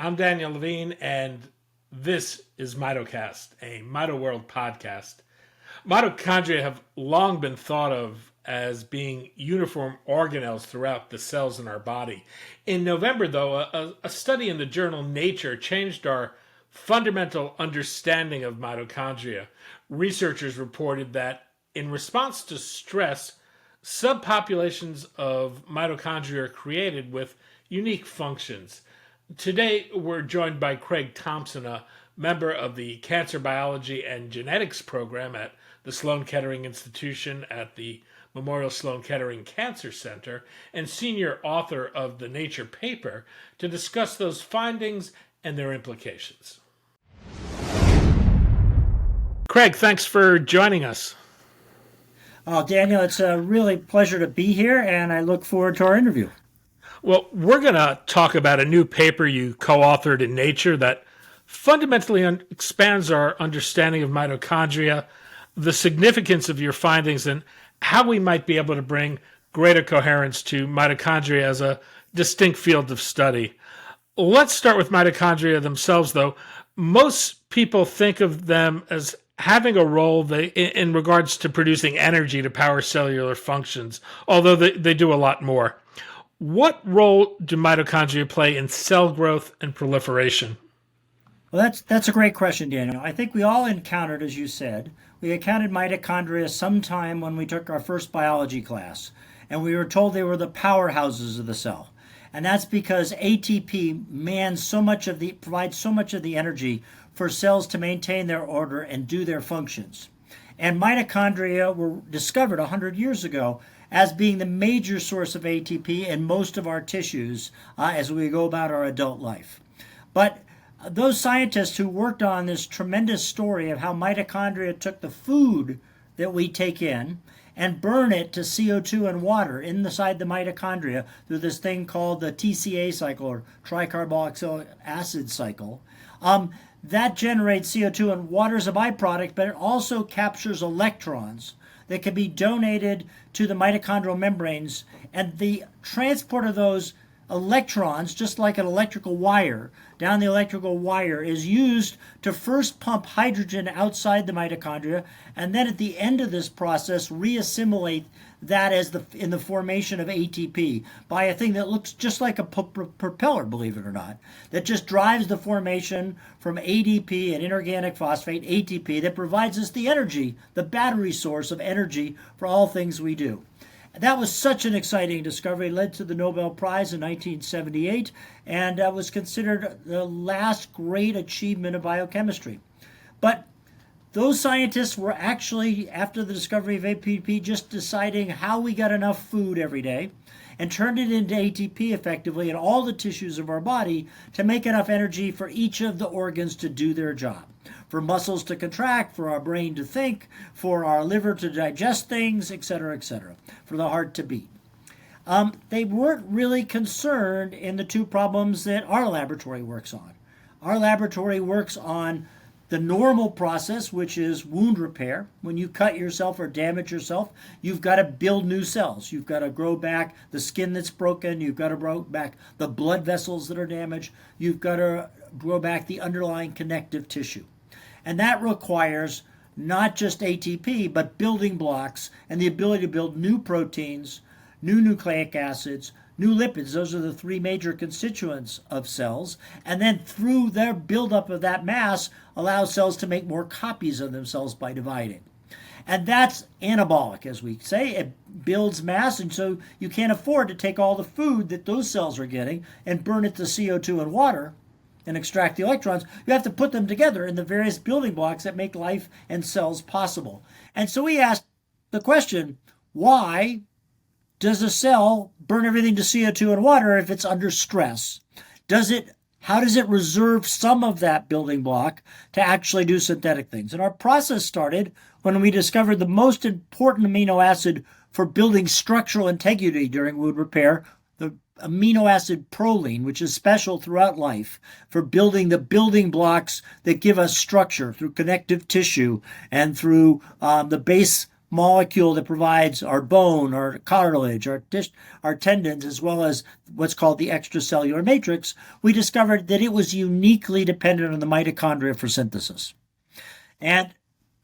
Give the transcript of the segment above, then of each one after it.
I'm Daniel Levine, and this is MitoCast, a Mito World podcast. Mitochondria have long been thought of as being uniform organelles throughout the cells in our body. In November, though, a study in the journal Nature changed our fundamental understanding of mitochondria. Researchers reported that in response to stress, subpopulations of mitochondria are created with unique functions. Today, we're joined by Craig Thompson, a member of the Cancer Biology and Genetics program at the Sloan Kettering Institution at the Memorial Sloan Kettering Cancer Center, and senior author of the Nature paper, to discuss those findings and their implications. Craig, thanks for joining us. Oh, Daniel, it's a really pleasure to be here, and I look forward to our interview. Well, we're going to talk about a new paper you co-authored in Nature that fundamentally expands our understanding of mitochondria, the significance of your findings, and how we might be able to bring greater coherence to mitochondria as a distinct field of study. Let's start with mitochondria themselves, though. Most people think of them as having a role in regards to producing energy to power cellular functions, although they do a lot more. What role do mitochondria play in cell growth and proliferation? Well, that's a great question, Daniel. I think we all encountered, as you said, we encountered mitochondria sometime when we took our first biology class, and we were told they were the powerhouses of the cell. And that's because ATP provides so much of the energy for cells to maintain their order and do their functions. And mitochondria were discovered 100 years ago as being the major source of ATP in most of our tissues as we go about our adult life. But those scientists who worked on this tremendous story of how mitochondria took the food that we take in and burn it to CO2 and water inside the mitochondria through this thing called the TCA cycle, or tricarboxylic acid cycle, that generates CO2 and water as a byproduct, but it also captures electrons that can be donated to the mitochondrial membranes, and the transport of those electrons, just like an electrical wire, down the electrical wire, is used to first pump hydrogen outside the mitochondria, and then at the end of this process reassimilate that in the formation of ATP by a thing that looks just like a propeller, believe it or not, that just drives the formation from ADP and inorganic phosphate, ATP, that provides us the energy, the battery source of energy for all things we do. That was such an exciting discovery, led to the Nobel Prize in 1978, and was considered the last great achievement of biochemistry. But those scientists were actually, after the discovery of ATP, just deciding how we got enough food every day and turned it into ATP effectively in all the tissues of our body to make enough energy for each of the organs to do their job. For muscles to contract, for our brain to think, for our liver to digest things, etc., for the heart to beat. They weren't really concerned in the two problems that our laboratory works on. Our laboratory works on the normal process, which is wound repair. When you cut yourself or damage yourself, you've got to build new cells. You've got to grow back the skin that's broken. You've got to grow back the blood vessels that are damaged. You've got to grow back the underlying connective tissue. And that requires not just ATP, but building blocks and the ability to build new proteins, new nucleic acids, new lipids. Those are the three major constituents of cells. And then through their buildup of that mass, allow cells to make more copies of themselves by dividing. And that's anabolic, as we say. It builds mass, and so you can't afford to take all the food that those cells are getting and burn it to CO2 and water and extract the electrons. You have to put them together in the various building blocks that make life and cells possible. And so we asked the question, why does a cell burn everything to CO2 and water if it's under stress? How does it reserve some of that building block to actually do synthetic things? And our process started when we discovered the most important amino acid for building structural integrity during wound repair, the amino acid proline, which is special throughout life for building the building blocks that give us structure through connective tissue and through the base molecule that provides our bone, our cartilage, our tendons, as well as what's called the extracellular matrix, we discovered that it was uniquely dependent on the mitochondria for synthesis. And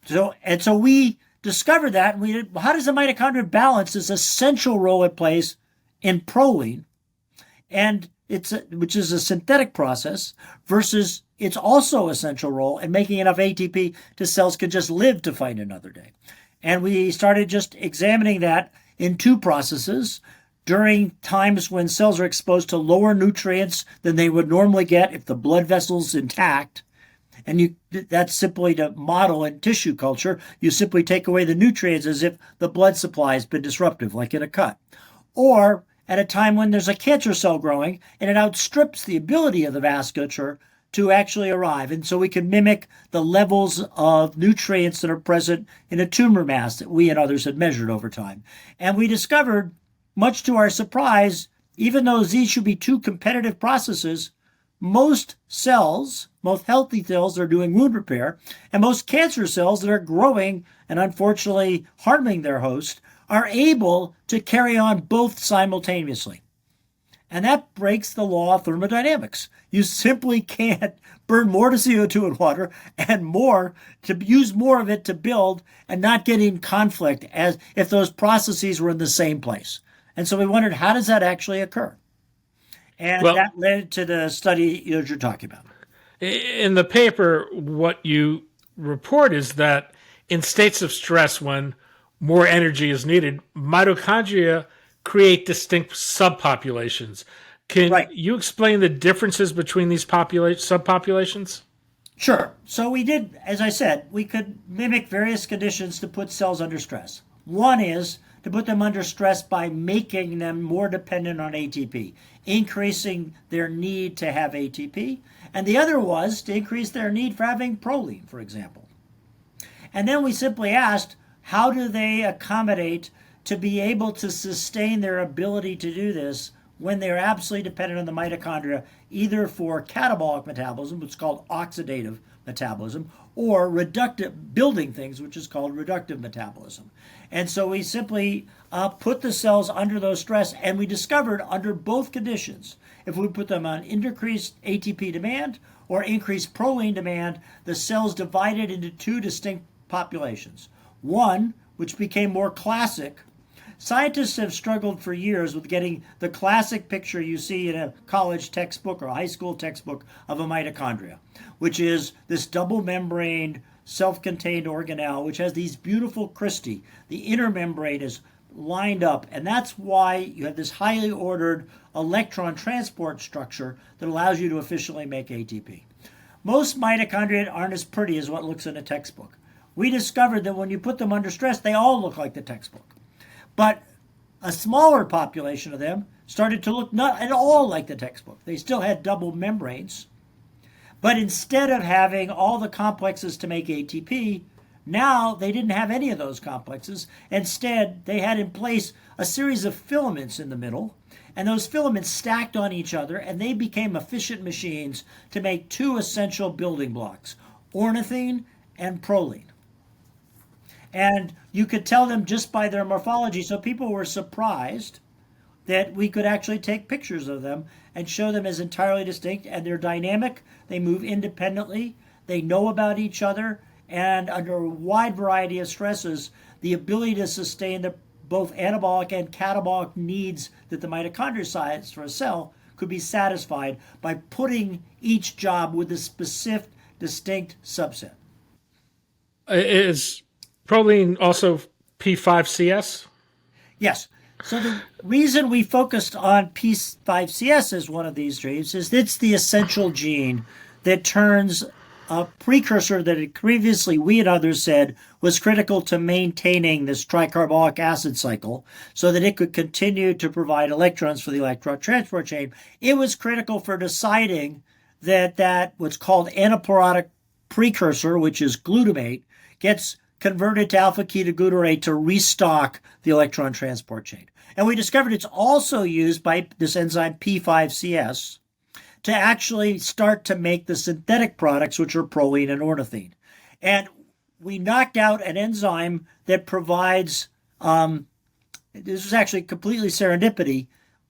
so we discovered that, and how does the mitochondria balance this essential role it plays in proline, which is a synthetic process, versus its also essential role in making enough ATP to cells can just live to fight another day. And we started just examining that in two processes during times when cells are exposed to lower nutrients than they would normally get if the blood vessel's intact. And that's simply to model in tissue culture. You simply take away the nutrients as if the blood supply has been disruptive, like in a cut. Or at a time when there's a cancer cell growing and it outstrips the ability of the vasculature to actually arrive. And so we can mimic the levels of nutrients that are present in a tumor mass that we and others had measured over time. And we discovered, much to our surprise, even though these should be two competitive processes, most cells, most healthy cells that are doing wound repair, and most cancer cells that are growing and unfortunately harming their host, are able to carry on both simultaneously. And that breaks the law of thermodynamics. You simply can't burn more to CO2 and water and more to use more of it to build and not get in conflict as if those processes were in the same place. And so we wondered, how does that actually occur? And that led to the study you're talking about. In the paper, what you report is that in states of stress, when more energy is needed, mitochondria create distinct subpopulations. Can you explain the differences between these subpopulations? Sure. So we did, as I said, we could mimic various conditions to put cells under stress. One is to put them under stress by making them more dependent on ATP, increasing their need to have ATP. And the other was to increase their need for having proline, for example. And then we simply asked, how do they accommodate to be able to sustain their ability to do this when they're absolutely dependent on the mitochondria, either for catabolic metabolism, which is called oxidative metabolism, or reductive, building things, which is called reductive metabolism. And so we simply put the cells under those stress, and we discovered under both conditions, if we put them on increased ATP demand or increased proline demand, the cells divided into two distinct populations. One, which became more classic. Scientists have struggled for years with getting the classic picture you see in a college textbook or a high school textbook of a mitochondria, which is this double-membraned, self-contained organelle, which has these beautiful cristae. The inner membrane is lined up, and that's why you have this highly ordered electron transport structure that allows you to efficiently make ATP. Most mitochondria aren't as pretty as what looks in a textbook. We discovered that when you put them under stress, they all look like the textbook. But a smaller population of them started to look not at all like the textbook. They still had double membranes. But instead of having all the complexes to make ATP, now they didn't have any of those complexes. Instead, they had in place a series of filaments in the middle, and those filaments stacked on each other, and they became efficient machines to make two essential building blocks, ornithine and proline. And you could tell them just by their morphology, so people were surprised that we could actually take pictures of them and show them as entirely distinct, and they're dynamic, they move independently, they know about each other, and under a wide variety of stresses, the ability to sustain the both anabolic and catabolic needs that the mitochondria has for a cell could be satisfied by putting each job with a specific, distinct subset. Is proline also P5CS? Yes. So the reason we focused on P5CS as one of these genes is it's the essential gene that turns a precursor that previously we and others said was critical to maintaining this tricarbolic acid cycle so that it could continue to provide electrons for the electron transport chain. It was critical for deciding that what's called anaporotic precursor, which is glutamate, gets converted to alpha-ketoglutarate to restock the electron transport chain. And we discovered it's also used by this enzyme P5CS to actually start to make the synthetic products, which are proline and ornithine. And We knocked out an enzyme that provides, this was actually completely serendipity.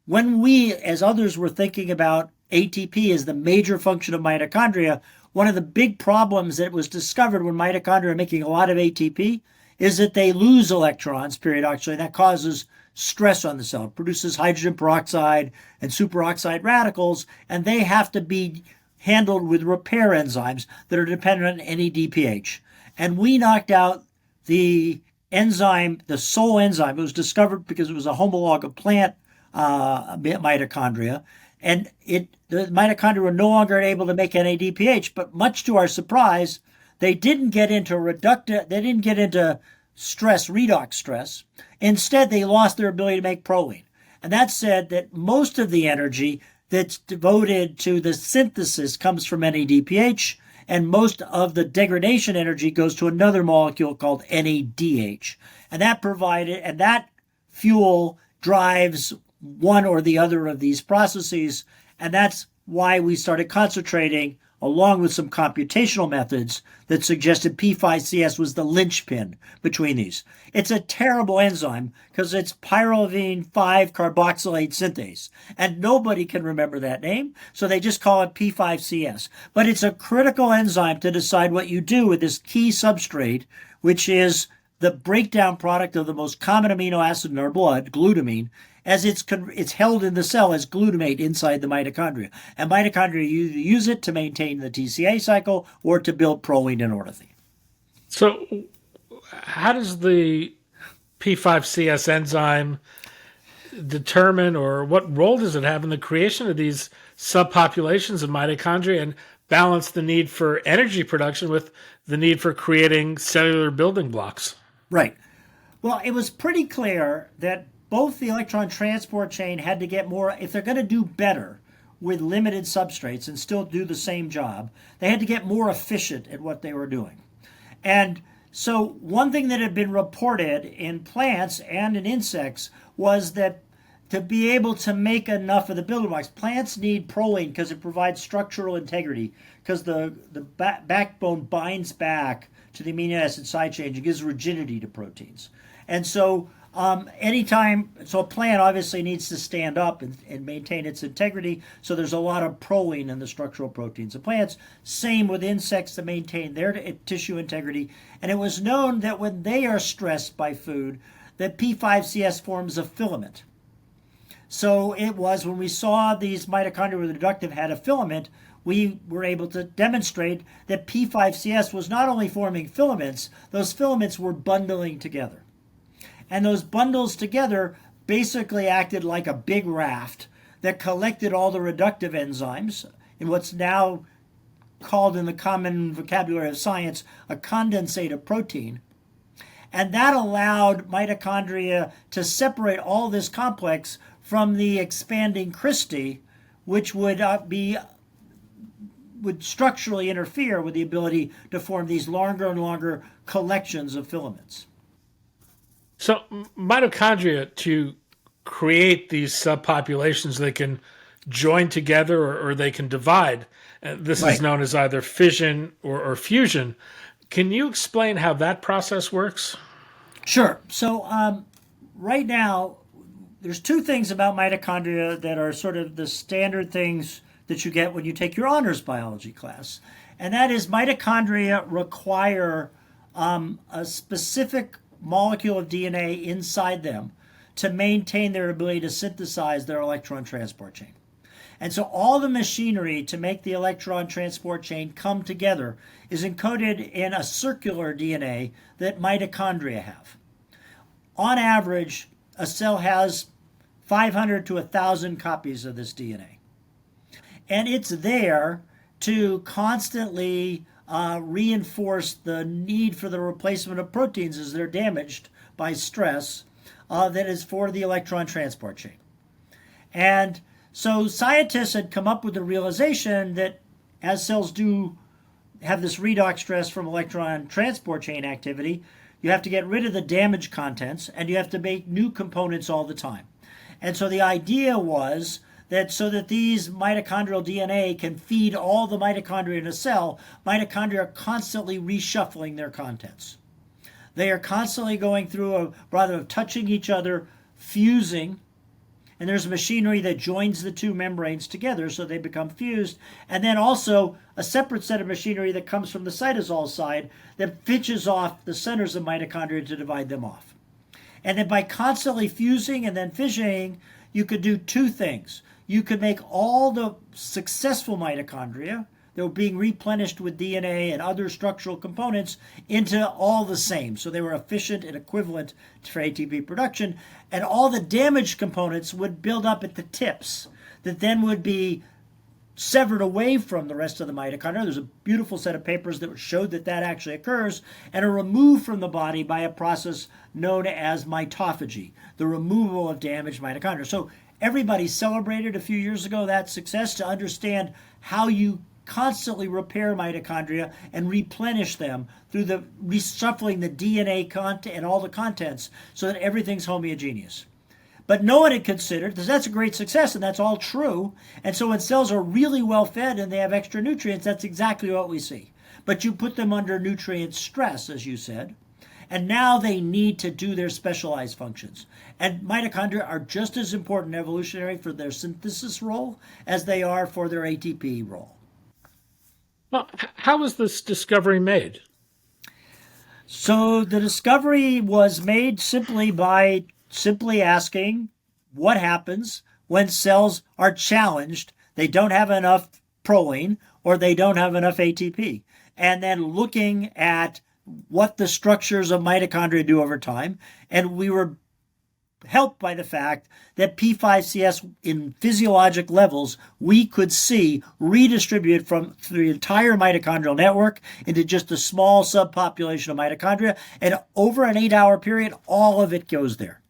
When we, as others, were thinking about ATP as the major function of mitochondria, one of the big problems that was discovered when mitochondria are making a lot of ATP is that they lose electrons periodically, and that causes stress on the cell. It produces hydrogen peroxide and superoxide radicals, and they have to be handled with repair enzymes that are dependent on NADPH. And we knocked out the enzyme, the sole enzyme. It was discovered because it was a homolog of plant mitochondria, and the mitochondria were no longer able to make NADPH. But much to our surprise, they didn't get into stress, redox stress. Instead, they lost their ability to make proline. And that said that most of the energy that's devoted to the synthesis comes from NADPH, and most of the degradation energy goes to another molecule called NADH. And that fuel drives one or the other of these processes, and that's why we started concentrating, along with some computational methods that suggested P5CS was the linchpin between these. It's a terrible enzyme because it's pyrophene 5 carboxylate synthase, and nobody can remember that name, so they just call it P5CS. But it's a critical enzyme to decide what you do with this key substrate, which is the breakdown product of the most common amino acid in our blood, glutamine, as it's held in the cell as glutamate inside the mitochondria. And mitochondria use it to maintain the TCA cycle or to build proline and ornithine. So how does the P5CS enzyme determine, or what role does it have in the creation of these subpopulations of mitochondria and balance the need for energy production with the need for creating cellular building blocks? Right. Well, it was pretty clear that both the electron transport chain had to get more, if they're going to do better with limited substrates and still do the same job, they had to get more efficient at what they were doing. And so one thing that had been reported in plants and in insects was that to be able to make enough of the building blocks, plants need proline because it provides structural integrity, because the backbone binds back to the amino acid side chain and gives rigidity to proteins. And so a plant obviously needs to stand up and maintain its integrity, so there's a lot of proline in the structural proteins of plants. Same with insects to maintain their tissue integrity. And it was known that when they are stressed by food, that P5CS forms a filament. So it was when we saw these mitochondria with reductive had a filament, we were able to demonstrate that P5CS was not only forming filaments, those filaments were bundling together. And those bundles together basically acted like a big raft that collected all the reductive enzymes in what's now called in the common vocabulary of science a condensate of protein. And that allowed mitochondria to separate all this complex from the expanding cristae, which would structurally interfere with the ability to form these longer and longer collections of filaments. So mitochondria, to create these subpopulations, they can join together or they can divide. This is known as either fission or fusion. Can you explain how that process works? Sure. So right now, there's two things about mitochondria that are sort of the standard things that you get when you take your honors biology class. And that is mitochondria require a specific molecule of DNA inside them to maintain their ability to synthesize their electron transport chain. And so all the machinery to make the electron transport chain come together is encoded in a circular DNA that mitochondria have. On average, a cell has 500 to 1,000 copies of this DNA. And it's there to constantly reinforce the need for the replacement of proteins as they're damaged by stress that is for the electron transport chain. And so scientists had come up with the realization that as cells do have this redox stress from electron transport chain activity, you have to get rid of the damaged contents and you have to make new components all the time. And so the idea was that so that these mitochondrial DNA can feed all the mitochondria in a cell, mitochondria are constantly reshuffling their contents. They are constantly going through rather of touching each other, fusing, and there's machinery that joins the two membranes together so they become fused, and then also a separate set of machinery that comes from the cytosol side that pitches off the centers of mitochondria to divide them off. And then by constantly fusing and then fissioning, you could do two things. You could make all the successful mitochondria that were being replenished with DNA and other structural components into all the same. So they were efficient and equivalent for ATP production. And all the damaged components would build up at the tips that then would be severed away from the rest of the mitochondria. There's a beautiful set of papers that showed that that actually occurs and are removed from the body by a process known as mitophagy, the removal of damaged mitochondria. So everybody celebrated a few years ago that success to understand how you constantly repair mitochondria and replenish them through the reshuffling the DNA content and all the contents so that everything's homogeneous. But no one had considered, because that's a great success and that's all true. And so when cells are really well fed and they have extra nutrients, that's exactly what we see. But you put them under nutrient stress, as you said, and now they need to do their specialized functions. And mitochondria are just as important evolutionary for their synthesis role as they are for their ATP role. Well, how was this discovery made? So the discovery was made simply by asking what happens when cells are challenged, they don't have enough proline or they don't have enough ATP, and then looking at what the structures of mitochondria do over time. And we were helped by the fact that P5CS in physiologic levels we could see redistribute from the entire mitochondrial network into just a small subpopulation of mitochondria, and over an 8-hour period all of it goes there.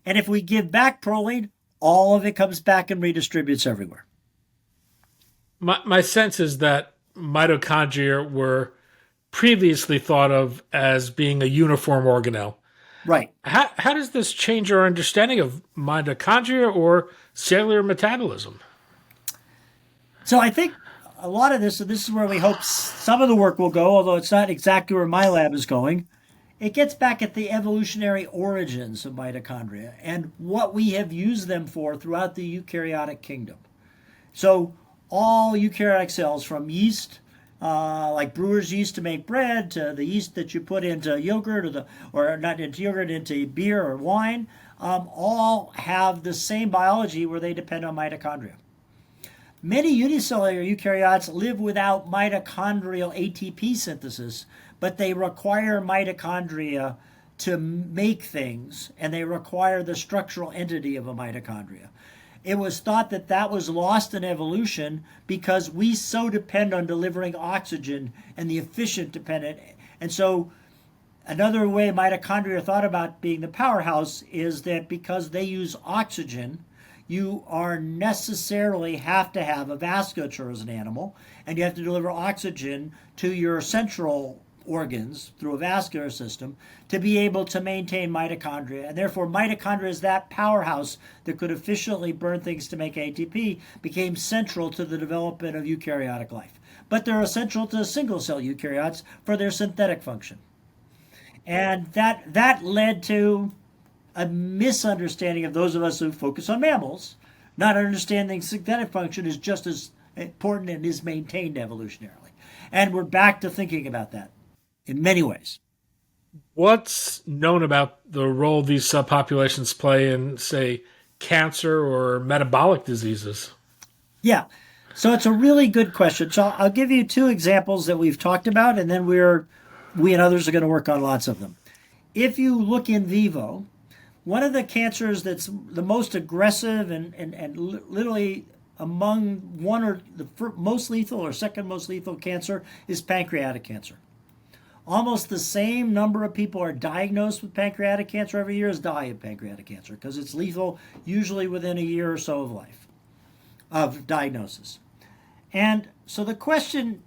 And if we give back proline, all of it comes back and redistributes everywhere. My sense is that mitochondria were previously thought of as being a uniform organelle. Right. How does this change our understanding of mitochondria or cellular metabolism? So I think a lot of this, and this is where we hope some of the work will go, although it's not exactly where my lab is going, it gets back at the evolutionary origins of mitochondria and what we have used them for throughout the eukaryotic kingdom. So all eukaryotic cells, from yeast, like brewer's yeast to make bread, to the yeast that you put into yogurt, or not into yogurt, into beer or wine, all have the same biology where they depend on mitochondria. Many unicellular eukaryotes live without mitochondrial ATP synthesis, but they require mitochondria to make things, and they require the structural entity of a mitochondria. It was thought that that was lost in evolution because we so depend on delivering oxygen and the efficient dependent. And so another way mitochondria are thought about being the powerhouse is that because they use oxygen, you are necessarily have to have a vasculature as an animal, and you have to deliver oxygen to your central organs through a vascular system to be able to maintain mitochondria. And therefore, mitochondria is that powerhouse that could efficiently burn things to make ATP, became central to the development of eukaryotic life. But they're essential to single-cell eukaryotes for their synthetic function. And that led to a misunderstanding of those of us who focus on mammals, not understanding synthetic function is just as important and is maintained evolutionarily. And we're back to thinking about that in many ways. What's known about the role these subpopulations play in, say, cancer or metabolic diseases? Yeah, so it's a really good question. So I'll give you two examples that we've talked about, and then we and others are going to work on lots of them. If you look in vivo, one of the cancers that's the most aggressive and literally among one or the most lethal or second most lethal cancer is pancreatic cancer. Almost the same number of people are diagnosed with pancreatic cancer every year as die of pancreatic cancer because it's lethal usually within a year or so of life, of diagnosis. And so the question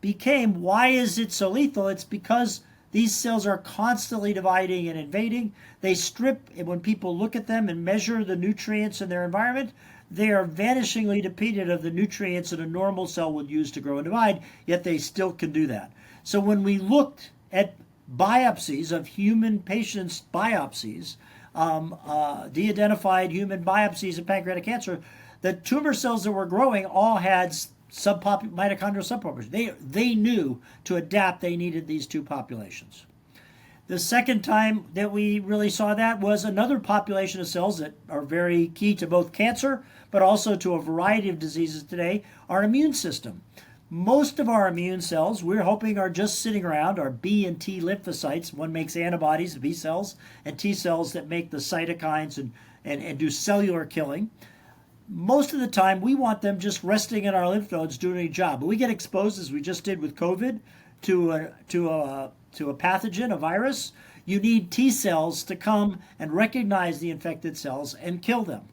became, why is it so lethal? It's because These cells are constantly dividing and invading. They strip, and when people look at them and measure the nutrients in their environment, they are vanishingly depleted of the nutrients that a normal cell would use to grow and divide, yet they still can do that. So when we looked at biopsies of human patients' biopsies, de-identified human biopsies of pancreatic cancer, the tumor cells that were growing all had mitochondrial subpopulations. They knew to adapt they needed these two populations. The second time that we really saw that was another population of cells that are very key to both cancer, but also to a variety of diseases today, our immune system. Most of our immune cells, we're hoping, are just sitting around, our B and T lymphocytes. One makes antibodies, B cells, and T cells that make the cytokines and do cellular killing. Most of the time, we want them just resting in our lymph nodes doing a job. But we get exposed, as we just did with COVID, to a pathogen, a virus. You need T cells to come and recognize the infected cells and kill them.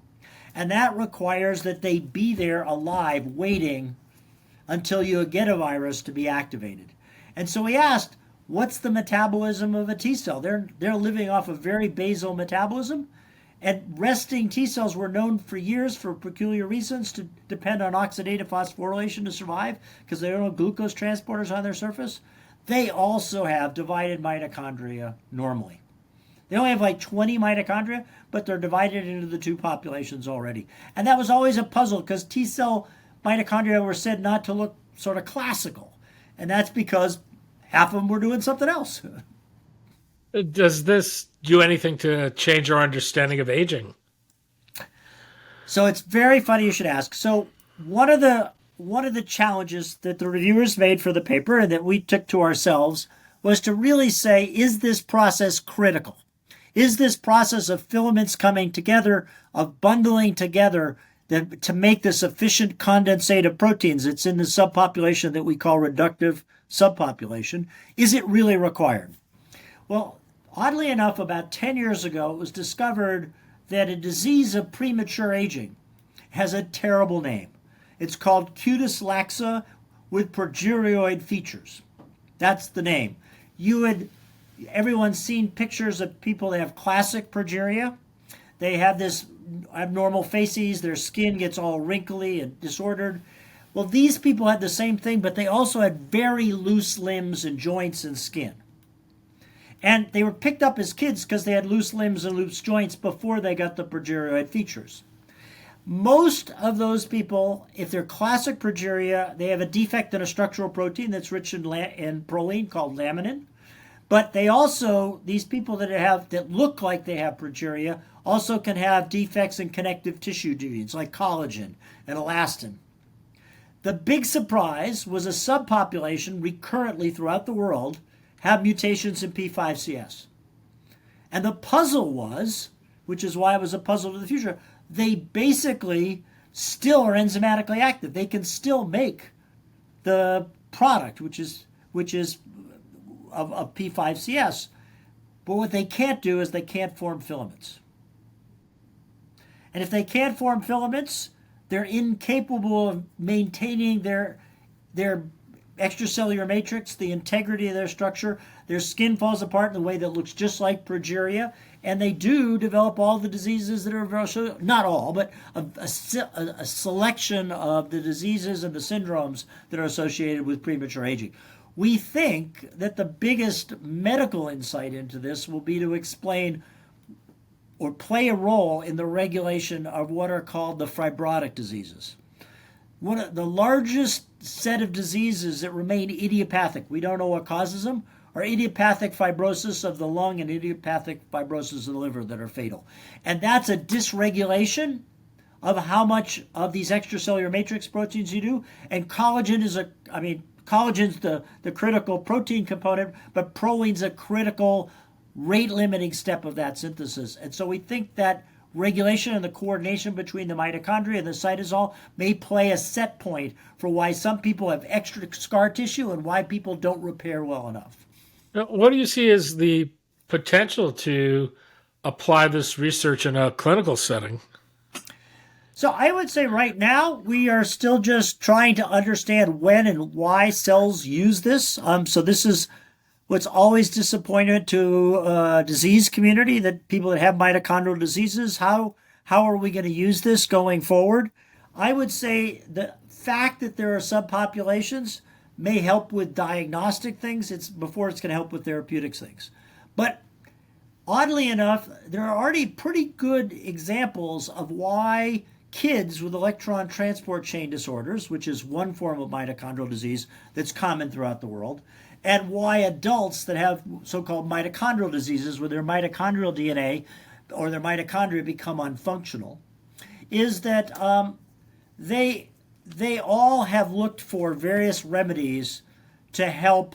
And that requires that they be there alive, waiting until you get a virus to be activated. And so we asked, what's the metabolism of a T cell? They're living off a very basal metabolism. And resting T cells were known for years for peculiar reasons to depend on oxidative phosphorylation to survive because they don't have glucose transporters on their surface. They also have divided mitochondria normally. They only have like 20 mitochondria, but they're divided into the two populations already. And that was always a puzzle because T cell mitochondria were said not to look sort of classical. And that's because half of them were doing something else. Does this do anything to change our understanding of aging? So it's very funny you should ask. So one of the challenges that the reviewers made for the paper and that we took to ourselves was to really say, is this process critical? Is this process of filaments coming together, of bundling together to make this efficient condensate of proteins that's in the subpopulation that we call reductive subpopulation, is it really required? Well, oddly enough, about 10 years ago, it was discovered that a disease of premature aging has a terrible name. It's called cutis laxa with progeroid features. That's the name. Everyone's seen pictures of people that have classic progeria. They have this abnormal faces, their skin gets all wrinkly and disordered. Well, these people had the same thing, but they also had very loose limbs and joints and skin. And they were picked up as kids because they had loose limbs and loose joints before they got the progeroid features. Most of those people, if they're classic progeria, they have a defect in a structural protein that's rich in proline called laminin. But they also, these people that look like they have progeria, also can have defects in connective tissue genes like collagen and elastin. The big surprise was a subpopulation recurrently throughout the world have mutations in P5CS. And the puzzle was, which is why it was a puzzle to the future, they basically still are enzymatically active. They can still make the product, which is of P5CS. But what they can't do is they can't form filaments. And if they can't form filaments, they're incapable of maintaining their extracellular matrix, the integrity of their structure. Their skin falls apart in a way that looks just like progeria, and they do develop all the diseases that are, not all, but a selection of the diseases and the syndromes that are associated with premature aging. We think that the biggest medical insight into this will be to explain or play a role in the regulation of what are called the fibrotic diseases. One of the largest set of diseases that remain idiopathic, we don't know what causes them, are idiopathic fibrosis of the lung and idiopathic fibrosis of the liver that are fatal. And that's a dysregulation of how much of these extracellular matrix proteins you do. And collagen's the critical protein component, but proline's a critical rate-limiting step of that synthesis. And so we think that regulation and the coordination between the mitochondria and the cytosol may play a set point for why some people have extra scar tissue and why people don't repair well enough. Now, what do you see as the potential to apply this research in a clinical setting? So I would say right now we are still just trying to understand when and why cells use this. So this is what's always disappointed to disease community, that people that have mitochondrial diseases, how are we going to use this going forward? I would say the fact that there are subpopulations may help with diagnostic things. It's going to help with therapeutics things. But oddly enough, there are already pretty good examples of why kids with electron transport chain disorders, which is one form of mitochondrial disease that's common throughout the world, and why adults that have so-called mitochondrial diseases where their mitochondrial DNA or their mitochondria become unfunctional, is that they all have looked for various remedies to help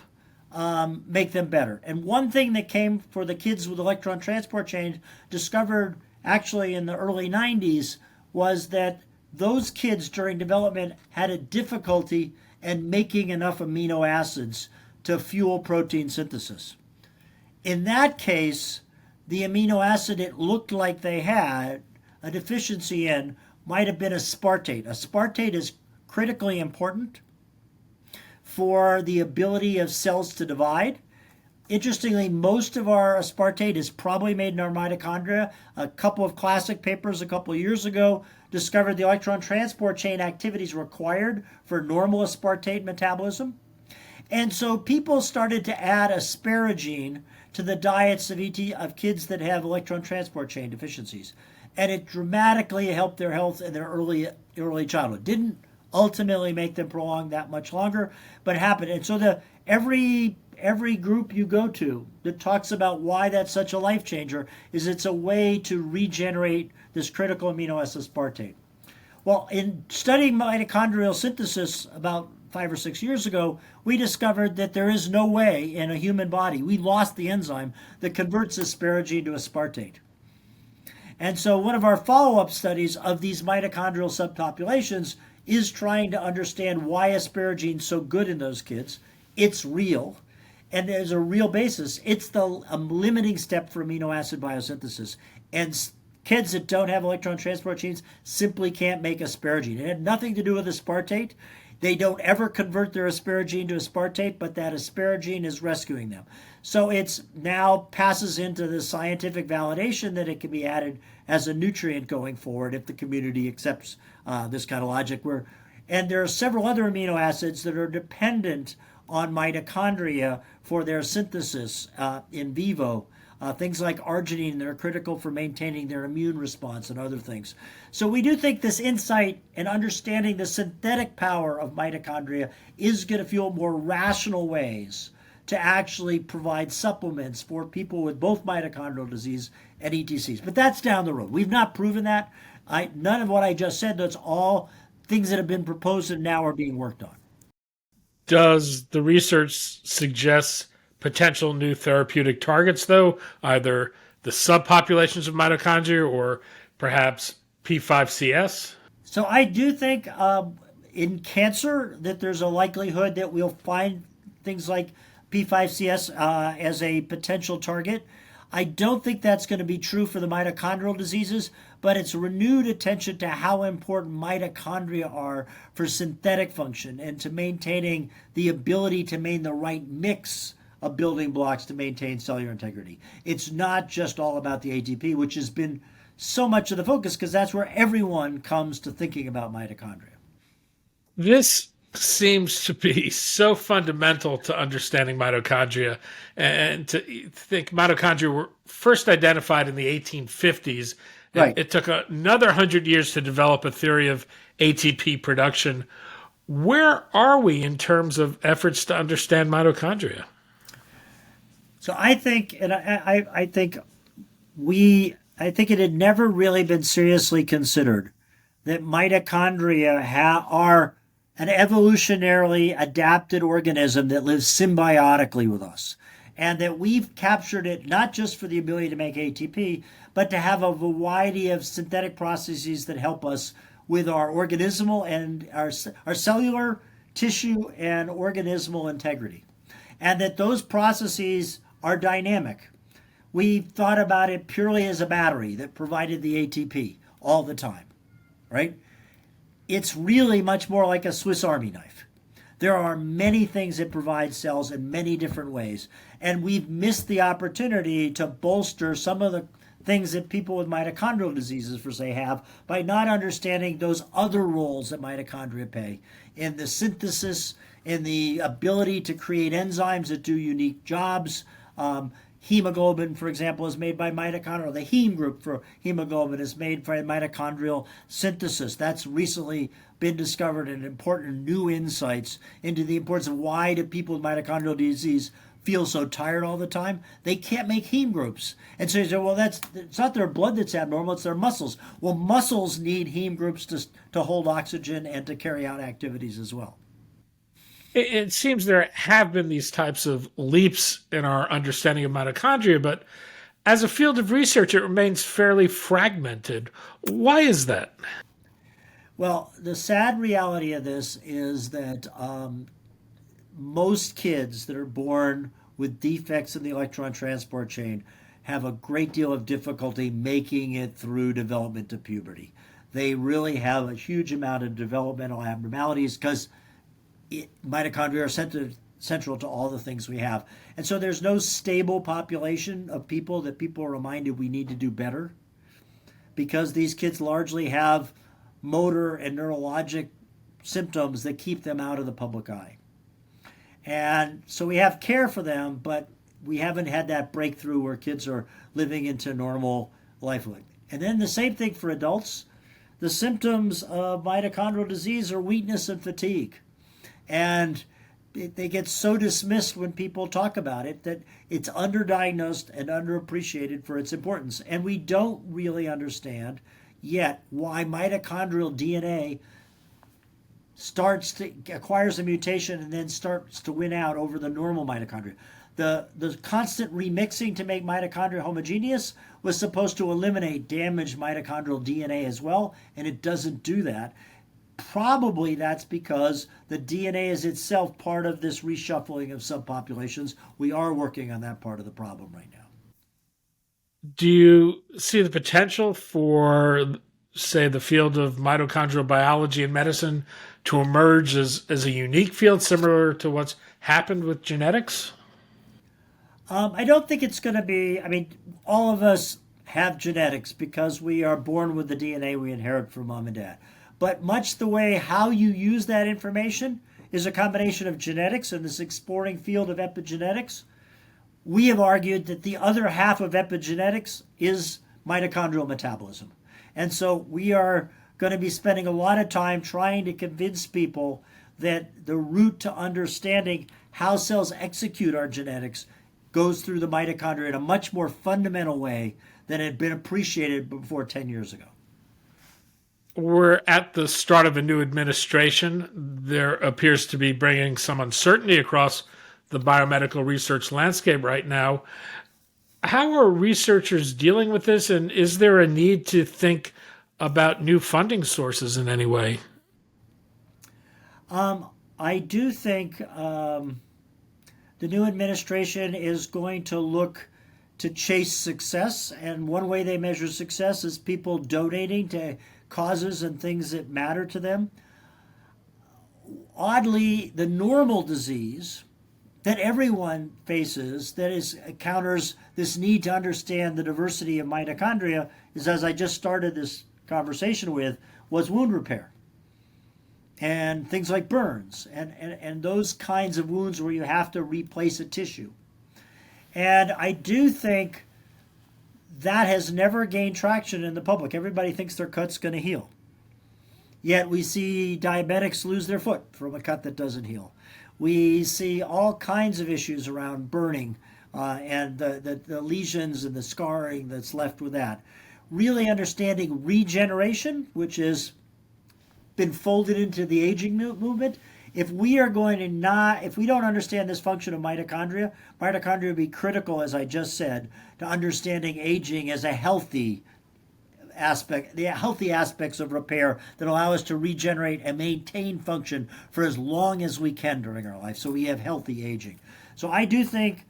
make them better. And one thing that came for the kids with electron transport chain, discovered actually in the early 90s, was that those kids during development had a difficulty in making enough amino acids to fuel protein synthesis. In that case, the amino acid it looked like they had a deficiency in might have been aspartate. Aspartate is critically important for the ability of cells to divide. Interestingly, most of our aspartate is probably made in our mitochondria. A couple of classic papers a couple of years ago discovered the electron transport chain activities required for normal aspartate metabolism. And so people started to add asparagine to the diets of kids that have electron transport chain deficiencies. And it dramatically helped their health in their early childhood. Didn't ultimately make them prolong that much longer, but it happened. And so every group you go to that talks about why that's such a life changer is it's a way to regenerate this critical amino acid aspartate. Well, in studying mitochondrial synthesis about 5 or 6 years ago, we discovered that there is no way in a human body, we lost the enzyme that converts asparagine to aspartate. And so one of our follow-up studies of these mitochondrial subpopulations is trying to understand why asparagine is so good in those kids. It's real, and there's a real basis. It's a limiting step for amino acid biosynthesis. And kids that don't have electron transport genes simply can't make asparagine. It had nothing to do with aspartate. They don't ever convert their asparagine to aspartate, but that asparagine is rescuing them. So it's now passes into the scientific validation that it can be added as a nutrient going forward if the community accepts this kind of logic. And there are several other amino acids that are dependent on mitochondria for their synthesis in vivo. Things like arginine that are critical for maintaining their immune response and other things. So we do think this insight and understanding the synthetic power of mitochondria is going to fuel more rational ways to actually provide supplements for people with both mitochondrial disease and ETCs. But that's down the road. We've not proven that. None of what I just said, that's all things that have been proposed and now are being worked on. Does the research suggest potential new therapeutic targets, though, either the subpopulations of mitochondria or perhaps P5CS? So I do think in cancer that there's a likelihood that we'll find things like P5CS as a potential target. I don't think that's going to be true for the mitochondrial diseases, but it's renewed attention to how important mitochondria are for synthetic function and to maintaining the ability to maintain the right mix of building blocks to maintain cellular integrity. It's not just all about the ATP, which has been so much of the focus because that's where everyone comes to thinking about mitochondria. This seems to be so fundamental to understanding mitochondria, and to think mitochondria were first identified in the 1850s. Right. It took another 100 years to develop a theory of ATP production. Where are we in terms of efforts to understand mitochondria? So I think, and I think it had never really been seriously considered that mitochondria are an evolutionarily adapted organism that lives symbiotically with us, and that we've captured it not just for the ability to make ATP, but to have a variety of synthetic processes that help us with our organismal and our cellular tissue and organismal integrity, and that those processes are dynamic. We thought about it purely as a battery that provided the ATP all the time, right? It's really much more like a Swiss Army knife. There are many things that provide cells in many different ways. And we've missed the opportunity to bolster some of the things that people with mitochondrial diseases, for say, have by not understanding those other roles that mitochondria play in the synthesis, in the ability to create enzymes that do unique jobs. Hemoglobin, for example, is made by mitochondrial. The heme group for hemoglobin is made by mitochondrial synthesis. That's recently been discovered and important new insights into the importance of why do people with mitochondrial disease feel so tired all the time. They can't make heme groups. And so you say, well, it's not their blood that's abnormal, it's their muscles. Well, muscles need heme groups to hold oxygen and to carry out activities as well. It seems there have been these types of leaps in our understanding of mitochondria, but as a field of research, it remains fairly fragmented. Why is that? Well, the sad reality of this is that most kids that are born with defects in the electron transport chain have a great deal of difficulty making it through development to puberty. They really have a huge amount of developmental abnormalities because mitochondria are central to all the things we have. And so there's no stable population of people that people are reminded we need to do better, because these kids largely have motor and neurologic symptoms that keep them out of the public eye. And so we have care for them, but we haven't had that breakthrough where kids are living into normal life. And then the same thing for adults. The symptoms of mitochondrial disease are weakness and fatigue. And they get so dismissed when people talk about it that it's underdiagnosed and underappreciated for its importance. And we don't really understand yet why mitochondrial DNA acquires a mutation and then starts to win out over the normal mitochondria. The constant remixing to make mitochondria homogeneous was supposed to eliminate damaged mitochondrial DNA as well, and it doesn't do that. Probably that's because the DNA is itself part of this reshuffling of subpopulations. We are working on that part of the problem right now. Do you see the potential for, say, the field of mitochondrial biology and medicine to emerge as a unique field similar to what's happened with genetics? I don't think it's going to be, all of us have genetics because we are born with the DNA we inherit from mom and dad. But much the way how you use that information is a combination of genetics and this exploring field of epigenetics. We have argued that the other half of epigenetics is mitochondrial metabolism. And so we are going to be spending a lot of time trying to convince people that the route to understanding how cells execute our genetics goes through the mitochondria in a much more fundamental way than had been appreciated before 10 years ago. We're at the start of a new administration. There appears to be bringing some uncertainty across the biomedical research landscape right now. How are researchers dealing with this, and is there a need to think about new funding sources in any way? I do think the new administration is going to look to chase success, and one way they measure success is people donating to causes and things that matter to them. Oddly, the normal disease that everyone faces that encounters this need to understand the diversity of mitochondria is, as I just started this conversation with, was wound repair. And things like burns and those kinds of wounds where you have to replace a tissue. And I do think that has never gained traction in the public. Everybody thinks their cut's going to heal. Yet we see diabetics lose their foot from a cut that doesn't heal. We see all kinds of issues around burning and the lesions and the scarring that's left with that. Really understanding regeneration, which has been folded into the aging movement. If we don't understand this function of mitochondria will be critical, as I just said, to understanding aging as a healthy aspect, the healthy aspects of repair that allow us to regenerate and maintain function for as long as we can during our life, so we have healthy aging. So I do think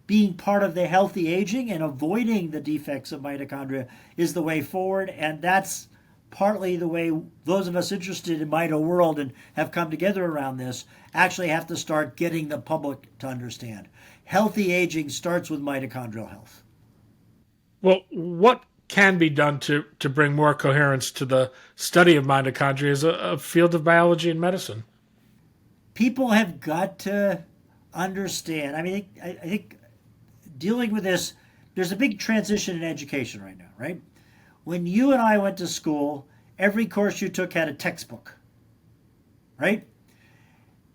being part of the healthy aging and avoiding the defects of mitochondria is the way forward, and that's partly the way those of us interested in MitoWorld and have come together around this actually have to start getting the public to understand. Healthy aging starts with mitochondrial health. Well, what can be done to bring more coherence to the study of mitochondria as a field of biology and medicine? People have got to understand. I mean, I think dealing with this, there's a big transition in education right now, right? When you and I went to school, every course you took had a textbook, right?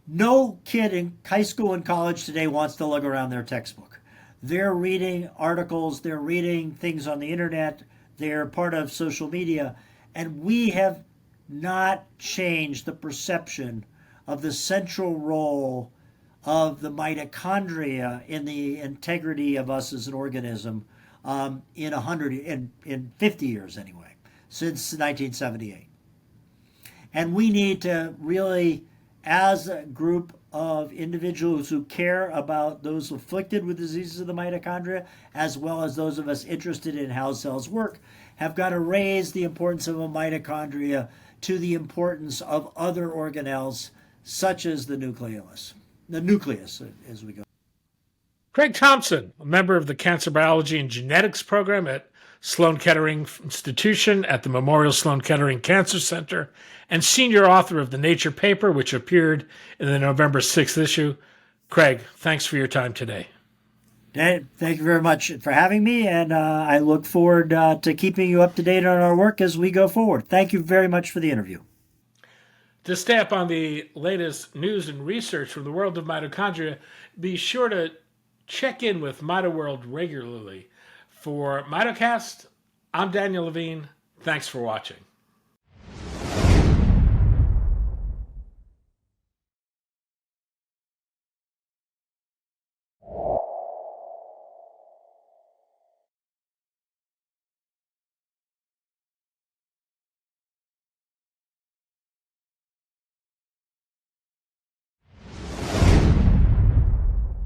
No kid in high school and college today wants to lug around their textbook. They're reading articles, they're reading things on the internet, they're part of social media, and we have not changed the perception of the central role of the mitochondria in the integrity of us as an organism in 50 years anyway, since 1978. And we need to really, as a group of individuals who care about those afflicted with diseases of the mitochondria, as well as those of us interested in how cells work, have got to raise the importance of a mitochondria to the importance of other organelles, such as the nucleus, as we go. Craig Thompson, a member of the Cancer Biology and Genetics program at Sloan Kettering Institution at the Memorial Sloan Kettering Cancer Center, and senior author of the Nature paper, which appeared in the November 6th issue. Craig, thanks for your time today. Dan, thank you very much for having me, and I look forward to keeping you up to date on our work as we go forward. Thank you very much for the interview. To stay up on the latest news and research from the world of mitochondria, be sure to check in with MitoWorld regularly. For MitoCast, I'm Daniel Levine. Thanks for watching.